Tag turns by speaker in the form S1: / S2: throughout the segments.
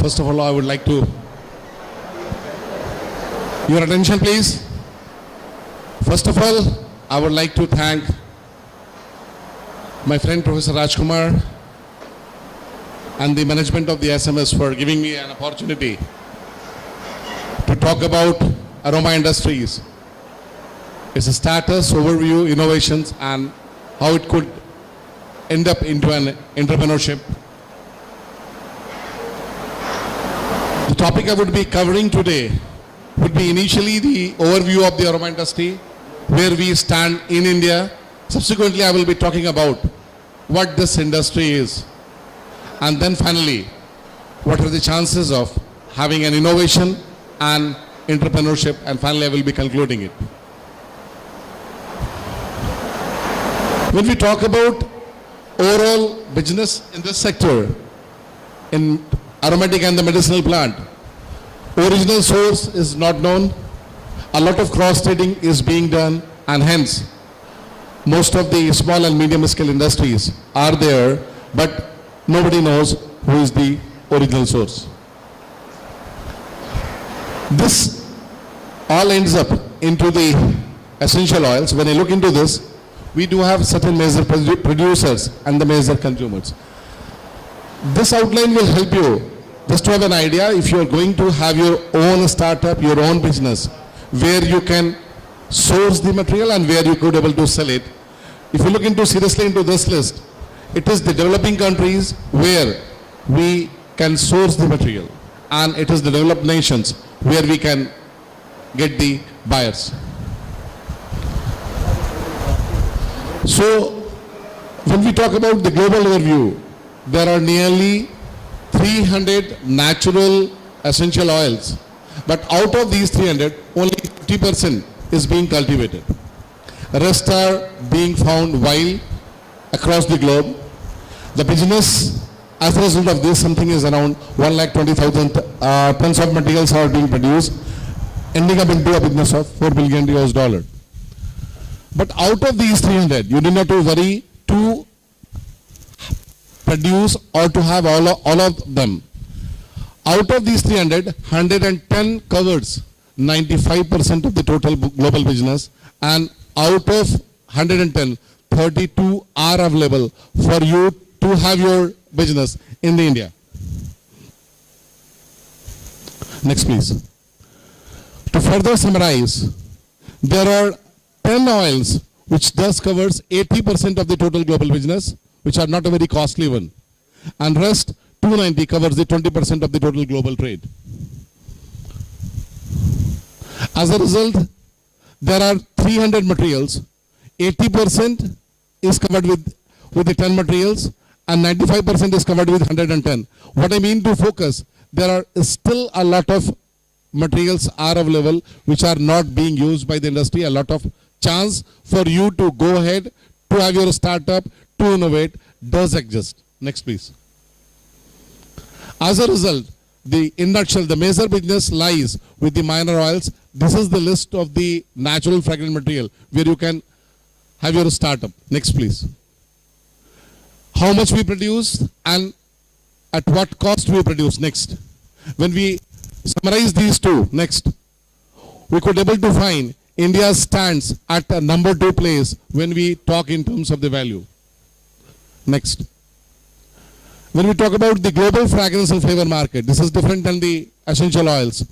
S1: First of all, I would like to, your attention please. First of all, I would like to thank my friend Professor Rajkumar and the management of the SMS for giving me an opportunity to talk about Aroma Industries, its status, overview, innovations, and how it could end up into an entrepreneurship. The topic I would be covering today would be initially the overview of the aroma industry, where we stand in India. Subsequently, I will be talking about what this industry is. And then finally, what are the chances of having an innovation and entrepreneurship, and finally I will be concluding it. When we talk about overall business in this sector, in aromatic and the medicinal plant, original source is not known, a lot of cross trading is being done, and hence most of the small and medium scale industries are there, but nobody knows who is the original source. This all ends up into the essential oils. When I look into this, we do have certain major producers and the major consumers. This outline will help you just to have an idea if you are going to have your own startup, your own business, where you can source the material and where you could be able to sell it. If you look into seriously into this list, it is the developing countries where we can source the material, and it is the developed nations where we can get the buyers. So when we talk about the global overview, there are nearly 300 natural essential oils, but out of these 300, only 50% is being cultivated. The rest are being found wild across the globe. The business, as a result of this, something is around 1,20,000 tons of materials are being produced, ending up into a business of $4 billion US. But out of these 300, you do not have to worry to produce or to have all of them. Out of these 300, 110 covers 95% of the total global business, and out of 110, 32 are available for you to have your business in the India. Next please. To further summarize, there are 10 oils which thus covers 80% of the total global business, which are not a very costly one, and rest 290 covers the 20% of the total global trade. As a result, there are 300 materials, 80% is covered with the 10 materials, and 95% is covered with 110. What I mean to focus, there are still a lot of materials are available which are not being used by the industry, a lot of chance for you to go ahead, to have your startup, to innovate does exist. Next please. As a result, in nutshell, the major business lies with the minor oils. This is the list of the natural fragrant material where you can have your startup. Next please. How much we produce and at what cost we produce. Next. When we summarize these two, next, we could able to find India stands at a number 2 place when we talk in terms of the value. Next. When we talk about the global fragrance and flavor market, this is different than the essential oils.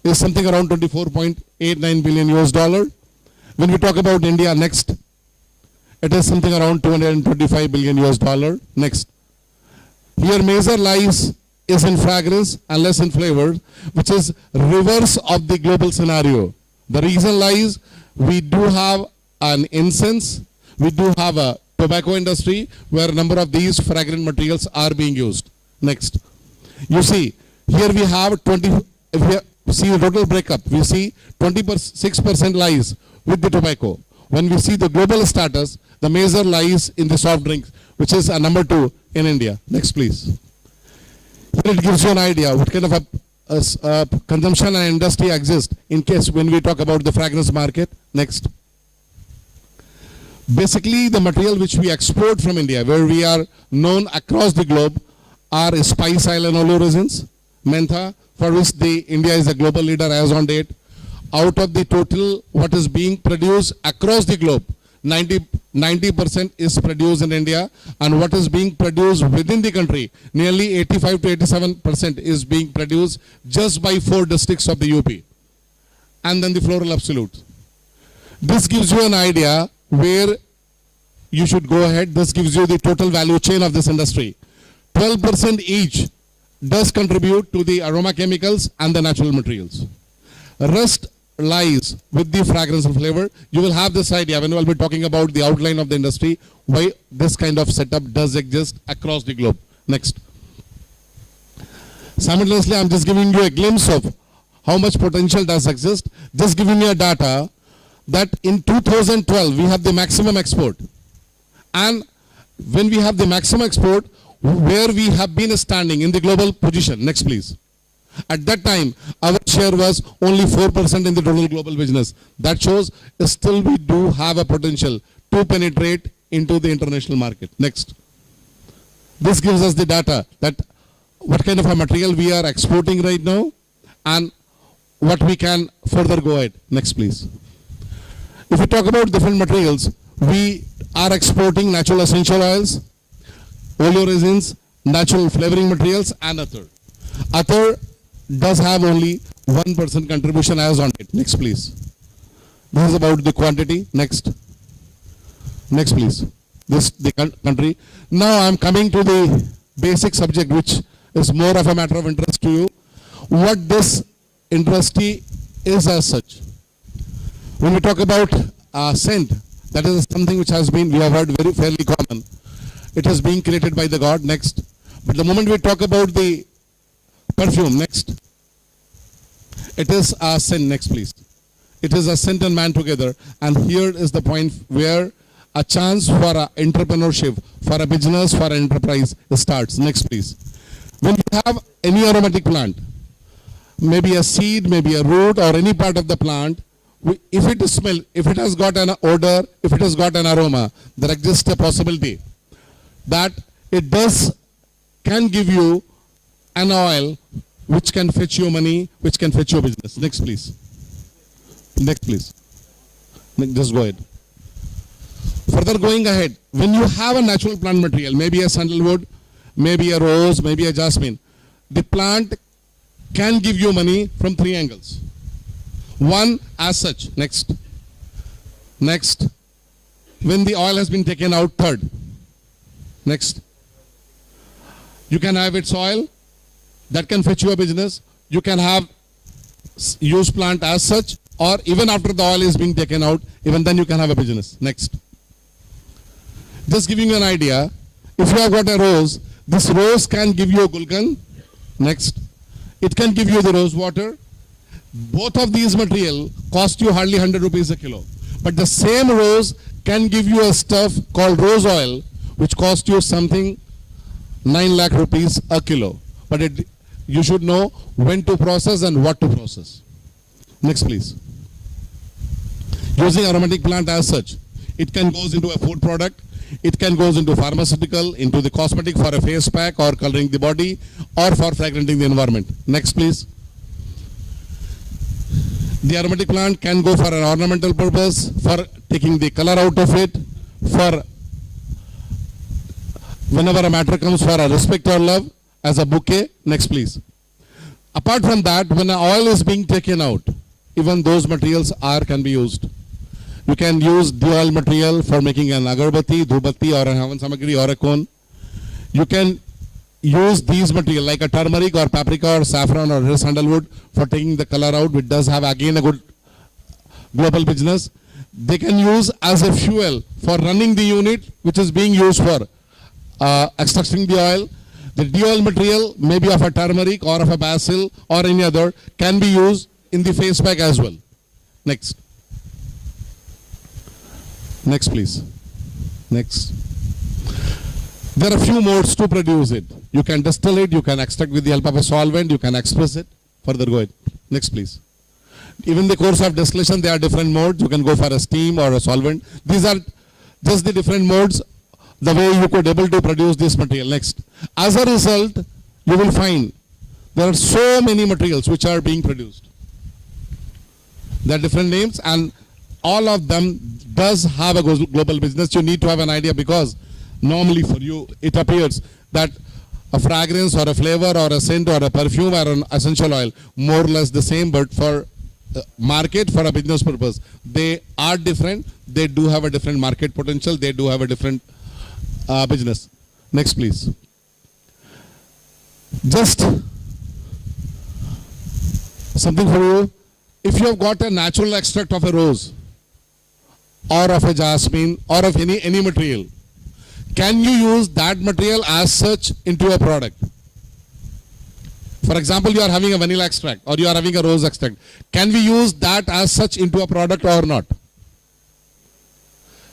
S1: It's something around 24.89 billion US. When we talk about India, next, it is something around 225 billion US. Next. Here major lies is in fragrance and less in flavor, which is reverse of the global scenario. The reason lies, we do have an incense, we do have a tobacco industry where a number of these fragrant materials are being used. Next. You see, here we have 20, if we see the total breakup, we see 26% lies with the tobacco. When we see the global status, the major lies in the soft drinks, which is a number 2 in India. Next please. Here it gives you an idea what kind of a consumption and industry exists in case when we talk about the fragrance market. Next. Basically, the material which we export from India, where we are known across the globe, are spice oil and oleoresins, mentha, for which India is a global leader as on date. Out of the total what is being produced across the globe, 90% is produced in India, and what is being produced within the country, nearly 85 to 87% is being produced just by 4 districts of the UP. And then the floral absolute. This gives you an idea where you should go ahead. This gives you the total value chain of this industry. 12% each does contribute to the aroma chemicals and the natural materials. Rest lies with the fragrance and flavor. You will have this idea when we will be talking about the outline of the industry, why this kind of setup does exist across the globe. Next. Simultaneously, I am just giving you a glimpse of how much potential does exist. Just giving you a data that in 2012 we have the maximum export. And when we have the maximum export, where we have been standing in the global position. Next, please. At that time, our share was only 4% in the total global business. That shows still we do have a potential to penetrate into the international market. Next. This gives us the data that what kind of a material we are exporting right now and what we can further go ahead. Next, please. If we talk about different materials, we are exporting natural essential oils, oleoresins, natural flavoring materials, and attar. Attar does have only 1% contribution as on it. Next, please. This is about the quantity. Next. Next, please. This the country. Now I am coming to the basic subject, which is more of a matter of interest to you. What this industry is as such. When we talk about scent, that is something which has been, we have heard, very fairly common. It is being created by the God. Next. But the moment we talk about the perfume, next. It is a scent. Next, please. It is a scent and man together. And here is the point where a chance for a entrepreneurship, for a business, for an enterprise starts. Next, please. When you have any aromatic plant, maybe a seed, maybe a root, or any part of the plant, if it is smell, if it has got an odor, if it has got an aroma, there exists a possibility that it can give you an oil which can fetch you money, which can fetch your business. Next, please. Next, please. Just go ahead. Further going ahead, when you have a natural plant material, maybe a sandalwood, maybe a rose, maybe a jasmine, the plant can give you money from 3 angles. One, as such. Next. Next. When the oil has been taken out. Third. Next. You can have its oil. That can fetch you a business. You can have use plant as such, or even after the oil is being taken out, even then you can have a business. Next. Just giving you an idea, if you have got a rose, this rose can give you a gulkan. Next. It can give you the rose water. Both of these material cost you hardly 100 rupees a kilo. But the same rose can give you a stuff called rose oil, which costs you something 9 lakh rupees a kilo. But you should know when to process and what to process. Next, please. Using aromatic plant as such, it can goes into a food product, it can goes into pharmaceutical, into the cosmetic for a face pack or coloring the body, or for fragranting the environment. Next, please. The aromatic plant can go for an ornamental purpose, for taking the color out of it, for whenever a matter comes for a respect or love, as a bouquet. Next, please. Apart from that, when an oil is being taken out, even those materials can be used. You can use the oil material for making an agarbatti, dhubatti, or a havan samagri, or a cone. You can use these material like a turmeric or paprika or saffron or sandalwood for taking the color out, which does have again a good global business. They can use as a fuel for running the unit, which is being used for extracting the oil. The de-oil material, maybe of a turmeric or of a basil or any other, can be used in the face pack as well. Next. Next, please. Next. There are few modes to produce it. You can distill it, you can extract with the help of a solvent, you can express it. Further, go ahead. Next, please. Even in the course of distillation, there are different modes. You can go for a steam or a solvent. These are just the different modes the way you could able to produce this material. Next. As a result, you will find there are so many materials which are being produced. There are different names, and all of them does have a global business. You need to have an idea, because normally for you it appears that a fragrance or a flavor or a scent or a perfume or an essential oil, more or less the same, but for market, for a business purpose, they are different. They do have a different market potential. They do have a different business. Next, please. Just something for you. If you have got a natural extract of a rose or of a jasmine or of any material, can you use that material as such into a product? For example, you are having a vanilla extract or you are having a rose extract. Can we use that as such into a product or not?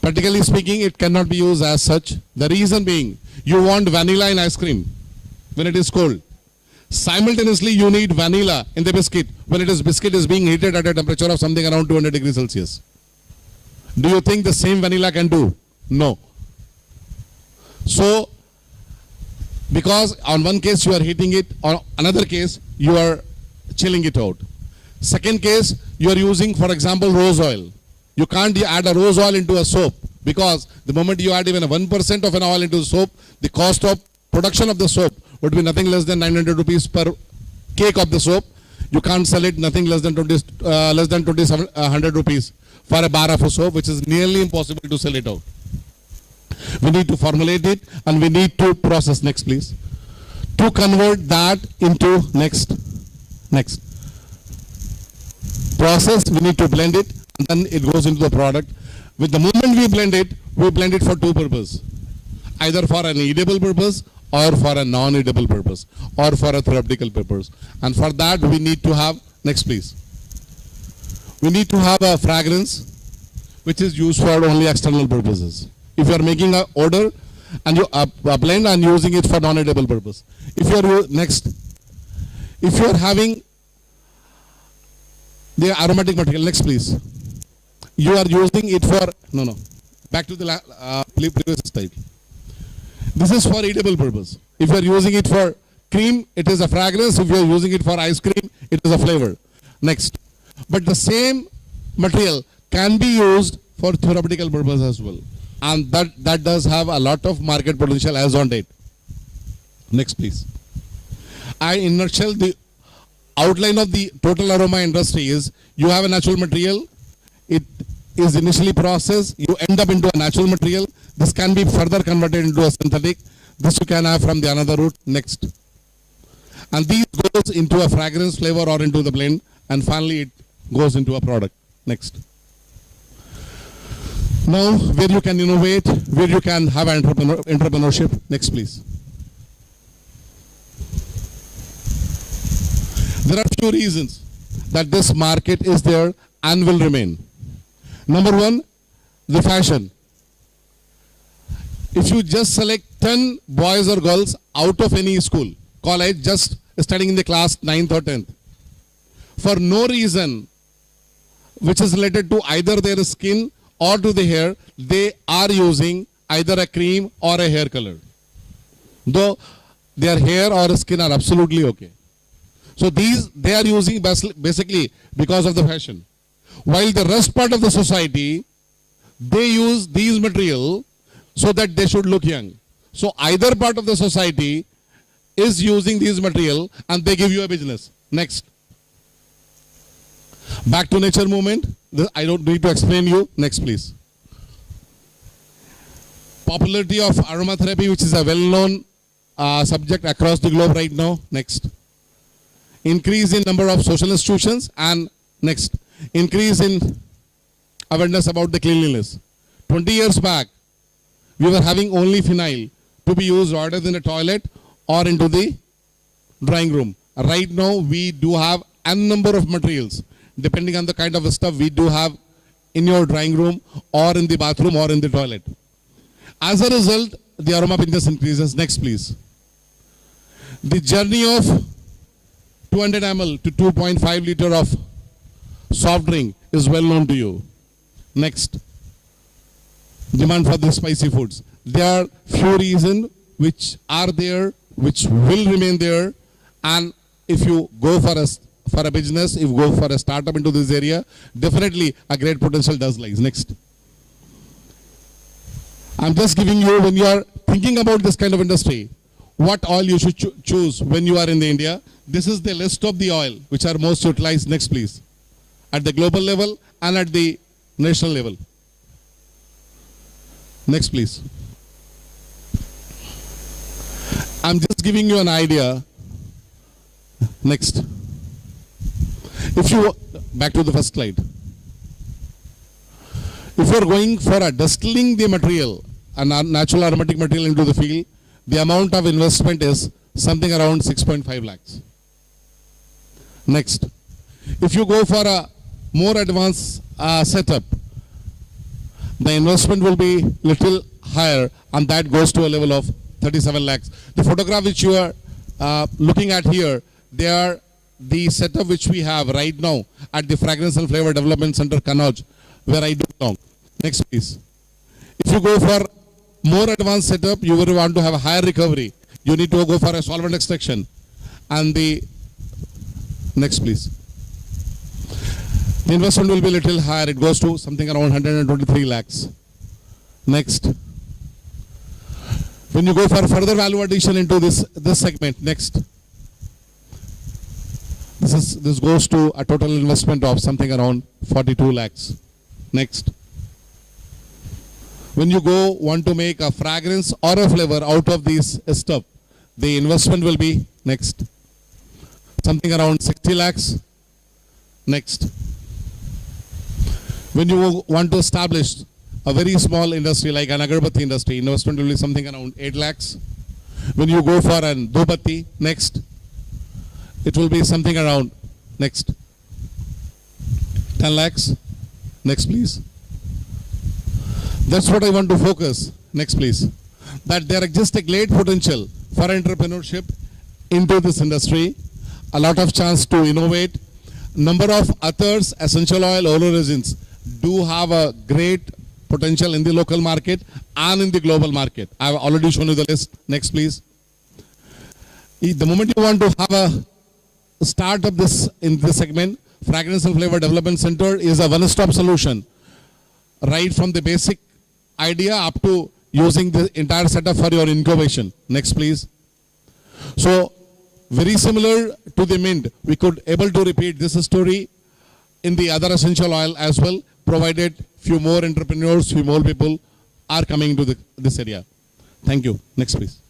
S1: Practically speaking, it cannot be used as such. The reason being, you want vanilla in ice cream when it is cold. Simultaneously, you need vanilla in the biscuit when biscuit is being heated at a temperature of something around 200 degrees Celsius. Do you think the same vanilla can do? No. So, because on one case you are heating it, on another case you are chilling it out. Second case, you are using, for example, rose oil. You can't add a rose oil into a soap, because the moment you add even a 1% of an oil into soap, the cost of production of the soap would be nothing less than 900 rupees per cake of the soap. You can't sell it nothing less than 2,700 rupees for a bar of a soap, which is nearly impossible to sell it out. We need to formulate it and we need to process. Next, please. To convert that into next process, we need to blend it, and then it goes into the product. With the moment we blend it for two purposes, either for an edible purpose or for a non-edible purpose or for a therapeutical purpose. And for that we need to have, next please, we need to have a fragrance which is used for only external purposes. If you are making an odor and you blend and using it for non-edible purpose. If you are having the aromatic material, next please, you are using it for, back to the previous slide. This is for edible purpose. If you are using it for cream, it is a fragrance. If you are using it for ice cream, it is a flavor. Next. But the same material can be used for therapeutical purpose as well. And that does have a lot of market potential as on date. Next, please. In a nutshell, the outline of the total aroma industry is, you have a natural material, it is initially processed, you end up into a natural material. This can be further converted into a synthetic. This you can have from the another route. Next. And these goes into a fragrance, flavor, or into the blend, and finally it goes into a product. Next. Now, where you can innovate, where you can have entrepreneurship. Next, please. There are few reasons that this market is there and will remain. Number one, the fashion. If you just select 10 boys or girls out of any school, college, just studying in the class 9th or 10th, for no reason which is related to either their skin or to the hair, they are using either a cream or a hair color. Though their hair or skin are absolutely okay. So they are using basically because of the fashion. While the rest part of the society, they use these material so that they should look young. So either part of the society is using these material and they give you a business. Next. Back to nature movement. I don't need to explain you. Next, please. Popularity of aromatherapy, which is a well-known subject across the globe right now. Next. Increase in number of social institutions, and next, increase in awareness about the cleanliness. 20 years back, we were having only phenyl to be used either in the toilet or into the drawing room. Right now, we do have n number of materials, depending on the kind of stuff we do have in your drawing room or in the bathroom or in the toilet. As a result, the aroma business increases. Next, please. The journey of 200 ml to 2.5 liter of soft drink is well known to you. Next. Demand for the spicy foods. There are few reasons which are there, which will remain there, and if you go for a business, if you go for a startup into this area, definitely a great potential does lies. Next. I'm just giving you, when you are thinking about this kind of industry, what oil you should choose when you are in the India. This is the list of the oil which are most utilized. Next, please. At the global level and at the national level. Next, please. I'm just giving you an idea. Next. If you, back to the first slide. If you are going for a distilling the material, a natural aromatic material into the field, the amount of investment is something around 6.5 lakhs. Next. If you go for a more advanced setup, the investment will be little higher, and that goes to a level of 37 lakhs. The photograph which you are looking at here, they are the setup which we have right now at the Fragrance and Flavor Development Center, Kannauj, where I do belong. Next, please. If you go for more advanced setup, you will want to have a higher recovery. You need to go for a solvent extraction. And the next, please. The investment will be a little higher. It goes to something around 123 lakhs. Next. When you go for further value addition into this segment, next. This goes to a total investment of something around 42 lakhs. Next. When you want to make a fragrance or a flavor out of this stuff, the investment will be next. Something around 60 lakhs. Next. When you want to establish a very small industry like an agarbatti industry, investment will be something around 8 lakhs. When you go for an dhupatti, next, it will be something around, next, 10 lakhs. Next, please. That's what I want to focus. Next, please. That there exists a great potential for entrepreneurship into this industry. A lot of chance to innovate. Number of others, essential oil, oleoresins, do have a great potential in the local market and in the global market. I've already shown you the list. Next, please. The moment you want to have a start of this in this segment, Fragrance and Flavor Development Center is a one-stop solution. Right from the basic idea up to using the entire setup for your incubation. Next, please. So, very similar to the mint, we could able to repeat this story in the other essential oil as well, provided few more entrepreneurs, few more people are coming to this area. Thank you. Next, please.